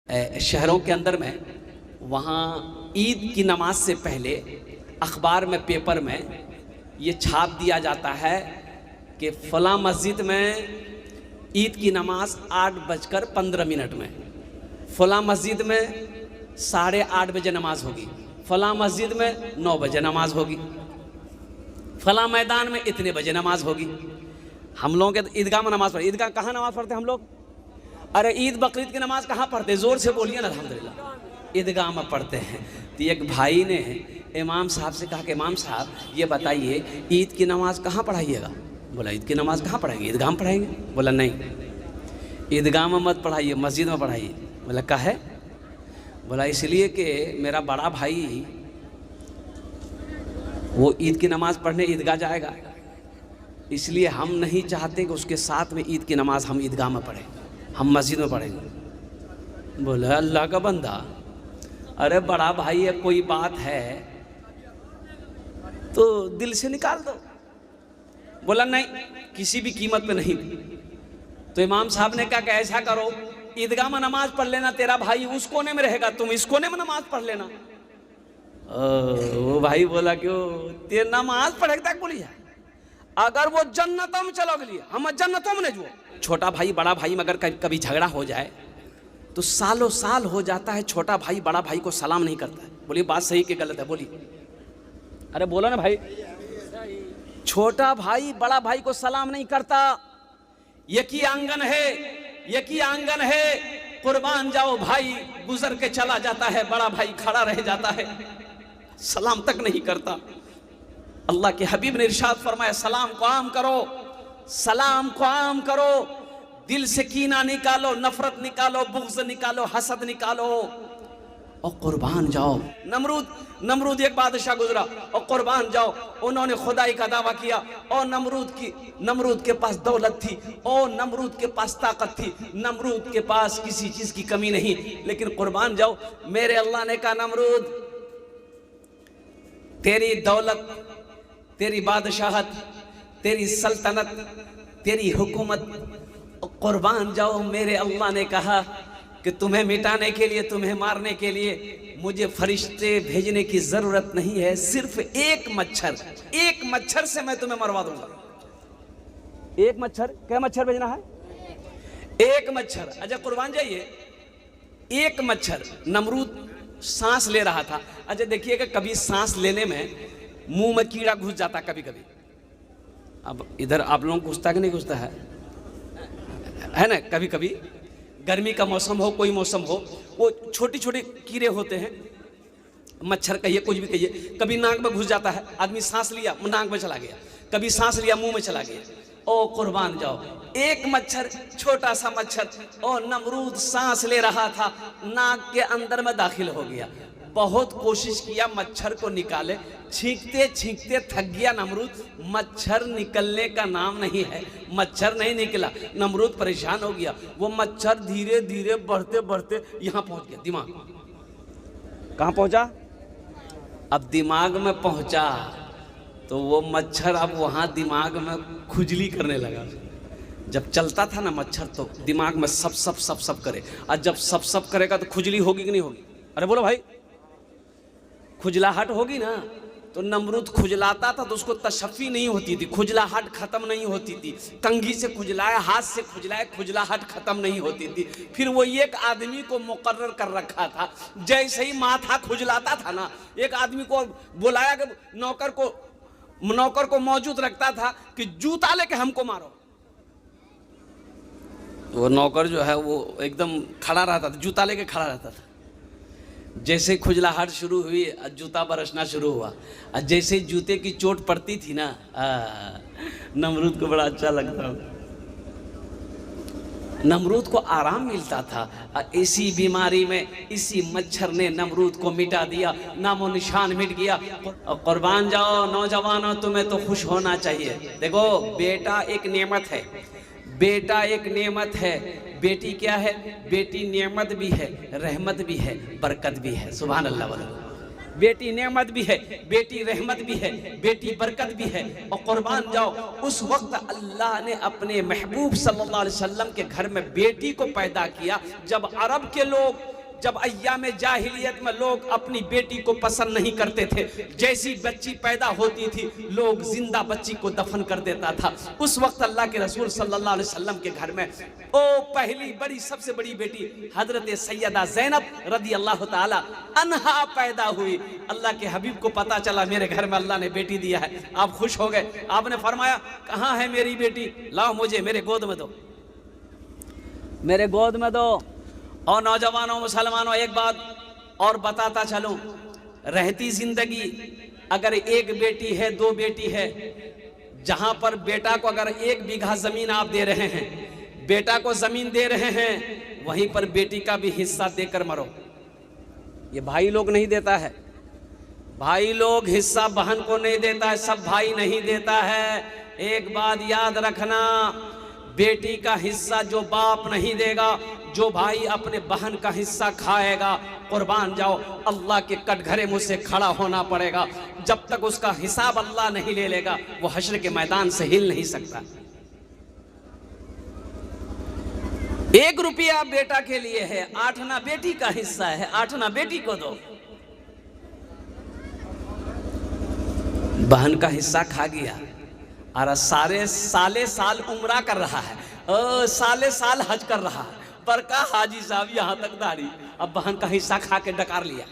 शहरों के अंदर में वहाँ ईद की नमाज से पहले अखबार में, पेपर में ये छाप दिया जाता है कि फ़लाँ मस्जिद में ईद की नमाज 8:15 में, फ़लाँ मस्जिद में 8:30 बजे नमाज होगी, फ़लाँ मस्जिद में 9 बजे नमाज होगी, फ़लाँ मैदान में इतने बजे नमाज होगी। हम लोगों के तो ईदगाह में नमाज पढ़े। ईदगाह कहाँ नमाज पढ़ते हम लोग? अरे ईद बकरीद की नमाज कहाँ पढ़ते? ज़ोर से बोलिए ना। अल्हम्दुलिल्लाह ईदगाह में पढ़ते हैं। तो एक भाई ने इमाम साहब से कहा कि इमाम साहब ये बताइए ईद की नमाज कहाँ पढ़ाइएगा? बोला ईद की नमाज कहाँ पढ़ाएंगे? ईदगाह में पढ़ाएंगे। बोला नहीं, ईदगाह में मत पढ़ाइए, मस्जिद में पढ़ाइए। बोला काहे? बोला इसलिए कि मेरा बड़ा भाई वो ईद की नमाज पढ़ने ईदगाह जाएगा, इसलिए हम नहीं चाहते कि उसके साथ में ईद की नमाज हम ईदगाह में पढ़ें, हम मस्जिद में पढ़ेंगे। बोला अल्लाह का बंदा, अरे बड़ा भाई है, कोई बात है तो दिल से निकाल दो। बोला नहीं, किसी भी कीमत पे नहीं। तो इमाम साहब ने कहा कि ऐसा करो, ईदगाह में नमाज पढ़ लेना, तेरा भाई उस कोने में रहेगा, तुम इस कोने में नमाज पढ़ लेना। वो भाई बोला क्यों? ते नमाज पढ़ेगा बोली है, अगर वो जन्नतों में चलो गली, हम जन्नतों में नहीं जो। छोटा भाई बड़ा भाई में अगर कभी झगड़ा हो जाए तो सालों साल हो जाता है, छोटा भाई बड़ा भाई को सलाम नहीं करता है। बोलिए बात सही कि गलत है? बोलिए, अरे बोलो ना भाई। छोटा भाई बड़ा भाई को सलाम नहीं करता। यकी आंगन है, यकी आंगन है, कुर्बान जाओ भाई गुजर के चला जाता है, बड़ा भाई खड़ा रह जाता है, सलाम तक नहीं करता। अल्लाह के हबीब ने इरशाद फरमाया सलाम को आम करो, सलाम को आम करो, दिल से कीना निकालो, नफरत निकालो, बुग़्ज़ निकालो, हसद निकालो और कुर्बान जाओ। नमरूद एक बादशाह गुजरा और कुर्बान जाओ, उन्होंने खुदाई का दावा किया और नमरूद के पास दौलत थी और नमरूद के पास ताकत थी, नमरूद के पास किसी चीज की कमी नहीं, लेकिन कुर्बान जाओ। मेरे अल्लाह ने कहा नमरूद तेरी दौलत, तेरी बादशाहत, तेरी सल्तनत, तेरी हुकूमत, कुर्बान जाओ। मेरे अल्लाह ने कहा कि तुम्हें मिटाने के लिए, तुम्हें मारने के लिए मुझे फरिश्ते भेजने की जरूरत नहीं है, सिर्फ एक मच्छर से मैं तुम्हें मरवा दूंगा। एक मच्छर? क्या मच्छर भेजना है? एक मच्छर। अच्छा कुर्बान जाइए, एक मच्छर। नमरूद सांस ले रहा था। अच्छा देखिएगा, कभी सांस लेने में मुंह में कीड़ा घुस जाता कभी कभी। अब इधर आप लोगों को घुसता कि नहीं घुसता है ना? कभी कभी गर्मी का मौसम हो, कोई मौसम हो, वो छोटी छोटी कीड़े होते हैं, मच्छर कहिए कुछ भी कहिए, कभी नाक में घुस जाता है। आदमी सांस लिया नाक में चला गया, कभी सांस लिया मुंह में चला गया। ओ कुर्बान जाओ, एक मच्छर, छोटा सा मच्छर, और नमरूद सांस ले रहा था, नाक के अंदर में दाखिल हो गया। बहुत कोशिश किया मच्छर को निकाले, छींकते छींकते थक गया नमरूद, मच्छर निकलने का नाम नहीं है, मच्छर नहीं निकला। नमरूद परेशान हो गया। वो मच्छर धीरे धीरे बढ़ते बढ़ते यहाँ पहुंच गया, दिमाग। कहाँ पहुंचा? अब दिमाग में पहुंचा तो वो मच्छर अब वहाँ दिमाग में खुजली करने लगा। जब चलता था ना मच्छर तो दिमाग में सब सब सब सब करे, और जब सब सब करेगा तो खुजली होगी कि नहीं होगी? अरे बोलो भाई, खुजलाहट होगी ना। तो नमरूद खुजलाता था तो उसको तशफ़ी नहीं होती थी, खुजलाहट खत्म नहीं होती थी। कंघी से खुजलाए, हाथ से खुजलाए, खुजलाहट खत्म नहीं होती थी। फिर वो एक आदमी को मुकर्रर कर रखा था, जैसे ही माथा खुजलाता था ना, एक आदमी को बुलाया कि नौकर को मौजूद रखता था कि जूता लेके हमको मारो। वो नौकर जो है वो एकदम खड़ा रहता था, जूता लेके खड़ा रहता था। जैसे खुजलाहट शुरू हुई, जूता बरसना शुरू हुआ, और जैसे जूते की चोट पड़ती थी ना, नमरूद को बड़ा अच्छा लगता। नमरूद को आराम मिलता था। इसी बीमारी में इसी मच्छर ने नमरूद को मिटा दिया, नामो निशान मिट गया। और कुर्बान जाओ नौजवानों, तुम्हें तो खुश होना चाहिए। देखो बेटा एक नेमत है, बेटा एक नेमत है। बेटी क्या है? बेटी नेमत भी है, रहमत भी है, बरकत भी है। सुभान अल्लाह वाला। बेटी नेमत भी है, बेटी रहमत भी है, बेटी बरकत भी है। और कुर्बान जाओ, उस वक्त अल्लाह ने अपने महबूब सल्लल्लाहु अलैहि वसल्लम के घर में बेटी को पैदा किया जब अरब के लोग जब अय्याम जाहिलियत में लोग अपनी बेटी को पसंद नहीं करते थे, जैसी बच्ची पैदा होती थी लोग जिंदा बच्ची को दफन कर देता था। उस वक्त अल्लाह के रसूल सल्लल्लाहु अलैहि वसल्लम के घर में ओ पहली बड़ी सबसे बड़ी बेटी हजरत सैयदा ज़ैनब रदी अल्लाह ताला अन्हा पैदा हुई। अल्लाह के हबीब को पता चला मेरे घर में अल्लाह ने बेटी दिया है। आप खुश हो गए। आपने फरमाया कहाँ है मेरी बेटी, लाओ मुझे मेरे गोद में दो, मेरे गोद में दो। और नौजवानों मुसलमानों एक बात और बताता चलूं, रहती जिंदगी अगर एक बेटी है दो बेटी है, जहां पर बेटा को अगर 1 बीघा जमीन आप दे रहे हैं, बेटा को जमीन दे रहे हैं, वहीं पर बेटी का भी हिस्सा देकर मरो। ये भाई लोग नहीं देता है, भाई लोग हिस्सा बहन को नहीं देता है, सब भाई नहीं देता है। एक बात याद रखना, बेटी का हिस्सा जो बाप नहीं देगा, जो भाई अपने बहन का हिस्सा खाएगा, कुर्बान जाओ अल्लाह के कटघरे मुंह से खड़ा होना पड़ेगा। जब तक उसका हिसाब अल्लाह नहीं ले लेगा वो हश्र के मैदान से हिल नहीं सकता। 1 रुपया बेटा के लिए है, 8 आना बेटी का हिस्सा है, 8 आना बेटी को दो। बहन का हिस्सा खा गया और साले साल उम्रा कर रहा है, साले साल हज कर रहा है, पर का हाजी साहब यहां तक दाढ़ी, अब बहन का हिस्सा खा के डकार लिया।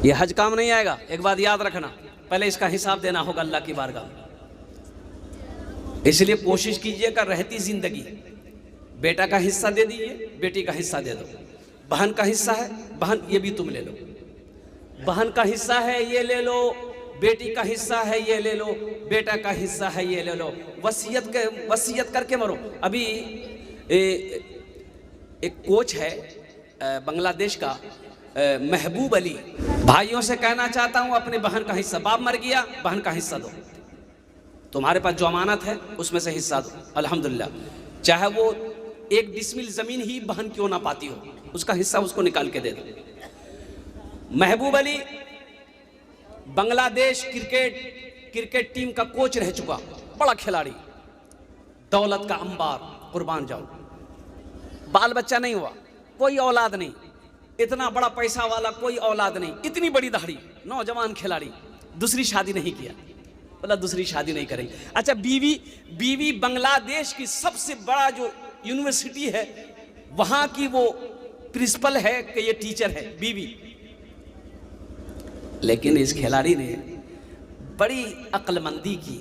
ये हज काम नहीं आएगा। एक बात याद रखना, पहले इसका हिसाब देना होगा अल्लाह की बारगाह में। इसलिए कोशिश कीजिएगा रहती जिंदगी बेटा का हिस्सा दे दीजिए, बेटी का हिस्सा दे दो। बहन का हिस्सा है, बहन ये भी तुम ले लो, बहन का हिस्सा है ये ले लो, बेटी का हिस्सा है ये ले लो, बेटा का हिस्सा है ये ले लो। वसीयत करके मरो। अभी एक कोच है बांग्लादेश का, महबूब अली, भाइयों से कहना चाहता हूं अपने बहन का हिस्सा, बाप मर गया बहन का हिस्सा दो, तुम्हारे पास जो अमानत है उसमें से हिस्सा दो। अल्हम्दुलिल्लाह, चाहे वो 1 डिसमिल जमीन ही बहन क्यों ना पाती हो, उसका हिस्सा उसको निकाल के दे दो। महबूब अली बांग्लादेश क्रिकेट टीम का कोच रह चुका, बड़ा खिलाड़ी, दौलत का अंबार, कुर्बान जाओ। बाल बच्चा नहीं हुआ, कोई औलाद नहीं, इतना बड़ा पैसा वाला कोई औलाद नहीं, इतनी बड़ी दाढ़ी, नौजवान खिलाड़ी, दूसरी शादी नहीं किया, बोला दूसरी शादी नहीं करेंगे। अच्छा, बीवी बांग्लादेश की सबसे बड़ा जो यूनिवर्सिटी है वहां की वो प्रिंसिपल है कि ये टीचर है, बीवी। लेकिन इस खिलाड़ी ने बड़ी अक्लमंदी की,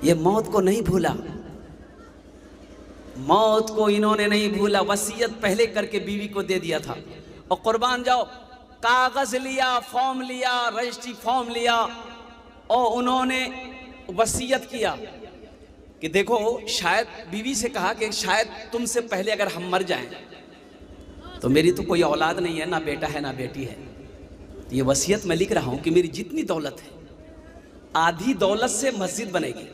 ये मौत को नहीं भूला, मौत को इन्होंने नहीं भूला, वसीयत पहले करके बीवी को दे दिया था। और कुर्बान जाओ, कागज लिया, फॉर्म लिया, रजिस्ट्री फॉर्म लिया और उन्होंने वसीयत किया कि देखो, शायद बीवी से कहा कि शायद तुमसे पहले अगर हम मर जाएं तो मेरी तो कोई औलाद नहीं है, ना बेटा है ना बेटी है, ये वसीयत मैं लिख रहा हूं कि मेरी जितनी दौलत है आधी दौलत से मस्जिद बनेगी,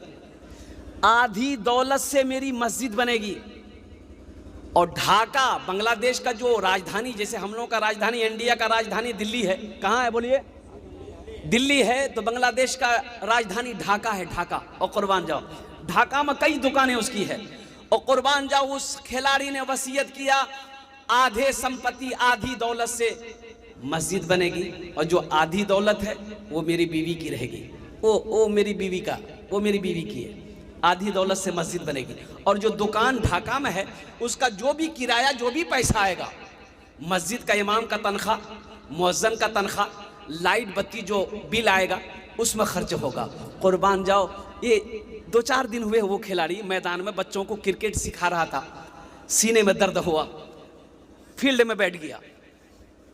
आधी दौलत से मेरी मस्जिद बनेगी। और ढाका बांग्लादेश का जो राजधानी, जैसे हम लोगों का राजधानी, इंडिया का राजधानी दिल्ली है, कहाँ है बोलिए, दिल्ली है, तो बांग्लादेश का राजधानी ढाका है, ढाका। और कुर्बान जाओ, ढाका में कई दुकानें उसकी है। और कुर्बान जाओ, उस खिलाड़ी ने वसीयत किया आधे संपत्ति आधी दौलत से मस्जिद बनेगी, और जो आधी दौलत है वो मेरी बीवी की रहेगी, वो मेरी बीवी का, वो मेरी बीवी की है, आधी दौलत से मस्जिद बनेगी। और जो दुकान ढाका में है उसका जो भी किराया, जो भी पैसा आएगा, मस्जिद का इमाम का तनख्वाह, मुअज्जिन का तनख्वाह, लाइट बत्ती जो बिल आएगा उसमें खर्च होगा। कुर्बान जाओ, ये 2-4 दिन हुए वो खिलाड़ी मैदान में बच्चों को क्रिकेट सिखा रहा था, सीने में दर्द हुआ, फील्ड में बैठ गया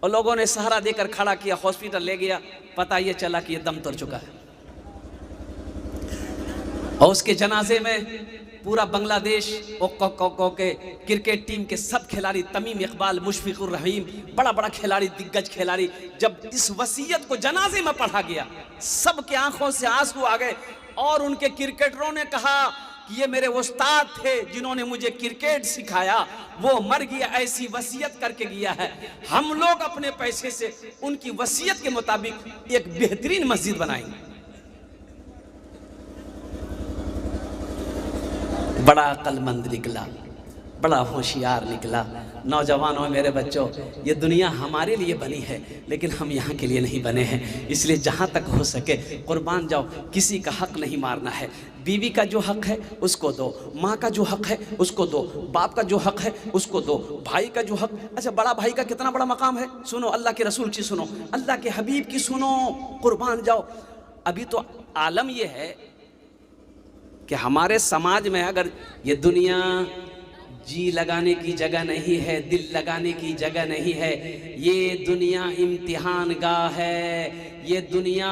और लोगों ने सहारा देकर खड़ा किया, हॉस्पिटल ले गया, पता ये चला कि ये दम तोड़ चुका है। और उसके जनाजे में पूरा बांग्लादेश के क्रिकेट टीम के सब खिलाड़ी, तमीम इकबाल, मुशफिकुर रहीम, बड़ा बड़ा खिलाड़ी, दिग्गज खिलाड़ी, जब इस वसीयत को जनाजे में पढ़ा गया, सब के आंखों से आंसू आ गए। और उनके क्रिकेटरों ने कहा कि ये मेरे उस्ताद थे जिन्होंने मुझे क्रिकेट सिखाया, वो मर गया, ऐसी वसीयत करके गया है, हम लोग अपने पैसे से उनकी वसीयत के मुताबिक एक बेहतरीन मस्जिद बनाएंगे। बड़ा अक्लमंद निकला, बड़ा होशियार निकला। नौजवानों मेरे बच्चों, ये दुनिया हमारे लिए बनी है लेकिन हम यहाँ के लिए नहीं बने हैं, इसलिए जहाँ तक हो सके कुर्बान जाओ। किसी का हक नहीं मारना है। बीवी का जो हक है उसको दो, माँ का जो हक है उसको दो, बाप का जो हक है उसको दो, भाई का जो हक। अच्छा, बड़ा भाई का कितना बड़ा मकाम है, सुनो अल्लाह के रसूल की सुनो, अल्लाह के हबीब की सुनो, कुर्बान जाओ। अभी तो आलम ये है कि हमारे समाज में अगर ये दुनिया जी लगाने की जगह नहीं है, दिल लगाने की जगह नहीं है, ये दुनिया इम्तिहान गाह है, ये दुनिया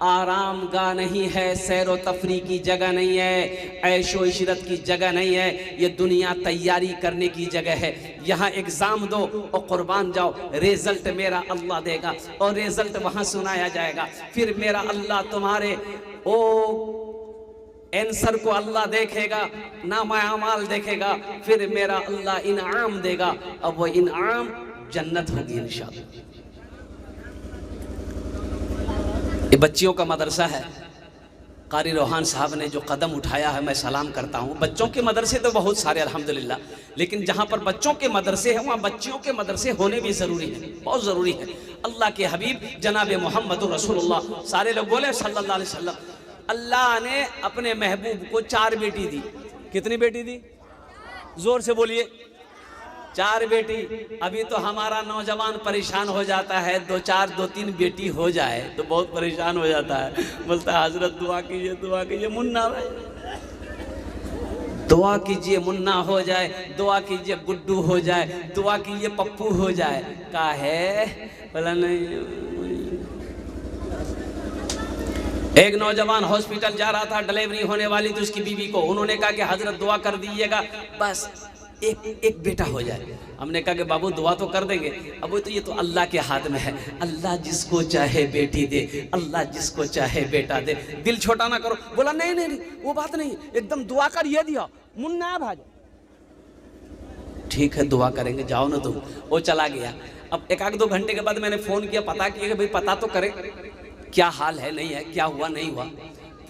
आराम गाह नहीं है, सैर व तफरी की जगह नहीं है, ऐशो इशरत की जगह नहीं है, ये दुनिया तैयारी करने की जगह है। यहाँ एग्ज़ाम दो और कुर्बान जाओ, रिजल्ट मेरा अल्लाह देगा और रिजल्ट वहाँ सुनाया जाएगा। फिर मेरा अल्लाह तुम्हारे आंसर को अल्लाह देखेगा, नामा अमाल देखेगा, फिर मेरा अल्लाह इनाम देगा। अब वो इनाम जन्नत होगी इंशाअल्लाह। ये बच्चियों का मदरसा है, कारी रोहान साहब ने जो कदम उठाया है मैं सलाम करता हूँ। बच्चों के मदरसे तो बहुत सारे अल्हम्दुलिल्लाह, लेकिन जहाँ पर बच्चों के मदरसे हैं वहाँ बच्चियों के मदरसे होने भी ज़रूरी है, बहुत ज़रूरी है। अल्लाह के हबीब जनाब मोहम्मद रसूलुल्लाह, सारे लोग बोले सल्लल्लाहु अलैहि वसल्लम, अल्लाह ने अपने महबूब को 4 बेटी दी। कितनी बेटी दी? जोर से बोलिए। 4 बेटी। अभी तो हमारा नौजवान परेशान हो जाता है, 2-3 बेटी हो जाए तो बहुत परेशान हो जाता है, बोलता है हजरत दुआ कीजिए, दुआ कीजिए, मुन्ना भाई दुआ कीजिए मुन्ना हो जाए, दुआ कीजिए गुड्डू हो जाए, दुआ कीजिए पप्पू हो जाए। का है बोला नहीं। एक नौजवान हॉस्पिटल जा रहा था, डिलीवरी होने वाली थी उसकी बीवी को, उन्होंने कहा कि हजरत दुआ कर दीजिएगा बस एक बेटा हो जाए। हमने कहा कि बाबू दुआ तो कर देंगे, अब तो ये तो अल्लाह के हाथ में है, अल्लाह जिसको चाहे बेटी दे, अल्लाह जिसको चाहे बेटा दे, दिल छोटा ना करो। बोला नहीं नहीं नहीं वो बात नहीं, एकदम दुआ कर ये दिया मुन्ना भाज। ठीक है दुआ करेंगे, जाओ ना तुम। वो चला गया। अब 1-2 घंटे के बाद मैंने फ़ोन किया, पता किया कि भाई पता तो करें क्या हाल है, नहीं है, क्या हुआ नहीं हुआ।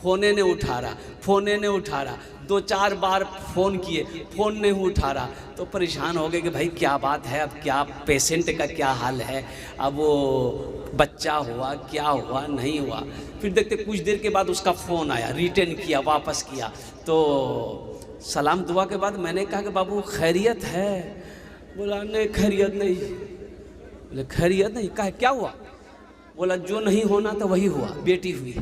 फोने ने उठा रहा, फोने ने उठा रहा, 2-4 बार फ़ोन किए, फ़ोन नहीं उठा रहा, तो परेशान हो गए कि भाई क्या बात है, अब क्या पेशेंट का क्या हाल है, अब वो बच्चा हुआ क्या हुआ नहीं हुआ। फिर देखते कुछ देर के बाद उसका फ़ोन आया, रिटर्न किया, वापस किया, तो सलाम दुआ के बाद मैंने कहा कि बाबू खैरियत है? बोला नहीं खैरियत नहीं। बोले खैरियत नहीं? कहा क्या हुआ? बोला जो नहीं होना था वही हुआ, बेटी हुई।